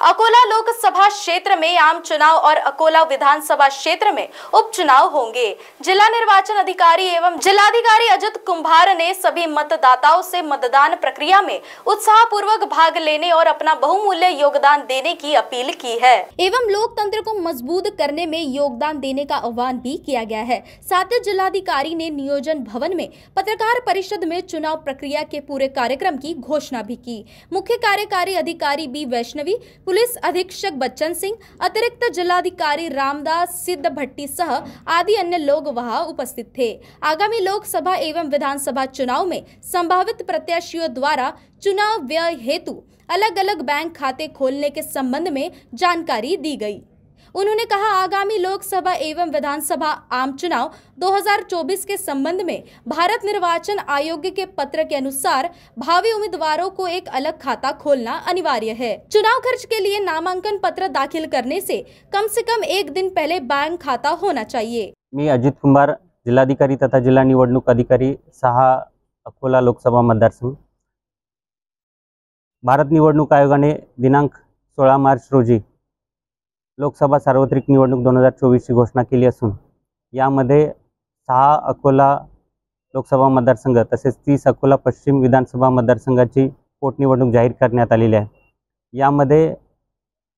अकोला लोकसभा क्षेत्र में आम चुनाव और अकोला विधानसभा क्षेत्र में उपचुनाव होंगे। जिला निर्वाचन अधिकारी एवं जिलाधिकारी अजित कुंभार ने सभी मतदाताओं से मतदान प्रक्रिया में उत्साहपूर्वक भाग लेने और अपना बहुमूल्य योगदान देने की अपील की है एवं लोकतंत्र को मजबूत करने में योगदान देने का आह्वान भी किया गया है। साथ ही जिलाधिकारी ने नियोजन भवन में पत्रकार परिषद में चुनाव प्रक्रिया के पूरे कार्यक्रम की घोषणा भी की। मुख्य कार्यकारी अधिकारी बी वैष्णवी, पुलिस अधीक्षक बच्चन सिंह, अतिरिक्त जिलाधिकारी रामदास सिद्ध भट्टी सह आदि अन्य लोग वहां उपस्थित थे। आगामी लोकसभा एवं विधानसभा चुनाव में संभावित प्रत्याशियों द्वारा चुनाव व्यय हेतु अलग अलग बैंक खाते खोलने के संबंध में जानकारी दी गई। उन्होंने कहा, आगामी लोकसभा एवं विधानसभा आम चुनाव 2024 के संबंध में भारत निर्वाचन आयोग के पत्र के अनुसार भावी उम्मीदवारों को एक अलग खाता खोलना अनिवार्य है। चुनाव खर्च के लिए नामांकन पत्र दाखिल करने से कम एक दिन पहले बैंक खाता होना चाहिए। मी अजित कुंभार, जिल्हाधिकारी तथा जिल्हा निवडणूक अधिकारी 6 अकोला लोकसभा मतदारसंघ। भारत निवडणूक आयोगाने दिनांक 16 मार्च रोजी लोकसभा सार्वत्रिक निवडणूक 2024 ची घोषणा केली असून यामध्ये 6 अकोला लोकसभा मतदारसंघ तसेच 30 अकोला पश्चिम विधानसभा मतदारसंघाची पोटनिवडणूक जाहीर करण्यात आलेली आहे। यामध्ये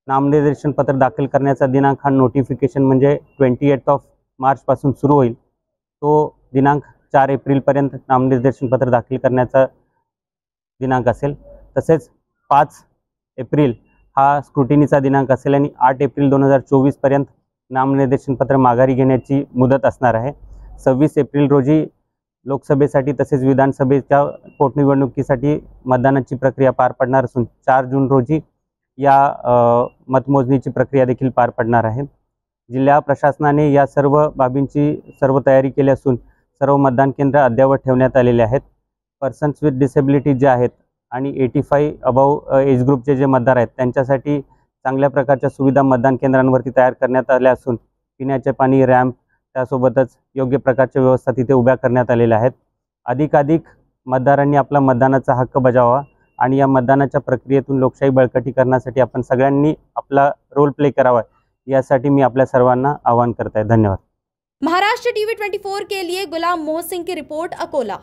नामनिर्देशन पत्र दाखल करण्याचा दिनांक हा नोटिफिकेशन म्हणजे 28 मार्च पासून सुरू होईल। तो दिनांक 4 एप्रिल पर्यंत नामनिर्देशन पत्र दाखल करण्याचा दिनांक असेल। तसेच 5 एप्रिल हा स्क्रुटिनीचा दिनांक असेल आणि 8 एप्रिल 2024 पर्यंत नामनिर्देशन पत्र माघारी घेण्याची मुदत असणार आहे। 26 एप्रिल रोजी लोकसभेसाठी तसेच विधानसभेच्या पोटनिवडणुकीसाठी मतदानाची प्रक्रिया पार पडणार असून 4 जून रोजी या मतमोजणीची प्रक्रिया देखील पार पडणार आहे। जिल्हा प्रशासनाने या सर्व बाबींची सर्व तयारी केली असून सर्व मतदान केंद्र अद्ययावत ठेवण्यात आलेले आहेत। पर्सन्स विथ डिसेबिलिटी जे आहेत आणि 85 अबव एज ग्रुपचे जे मतदार आहेत त्यांच्यासाठी चांगल्या प्रकारच्या सुविधा मतदान केंद्रांवरती तयार करण्यात आल्या असून पिण्याचे पाणी, रॅम्प, त्यासोबतच योग्य प्रकारच्या व्यवस्था तिथे उभ्या करण्यात आलेल्या आहेत। अधिकाधिक मतदारांनी आपला मतदानाचा हक्क बजावावा आणि या मतदानाच्या प्रक्रियेतून लोकशाही बळकटी करण्यासाठी आपण सगळ्यांनी आपला रोल प्ले करावा, यासाठी मी आपल्या सर्वांना आवाहन करत आहे। धन्यवाद। महाराष्ट्र टीवी 24 के लिए गुलाम मोहसिन की रिपोर्ट, अकोला।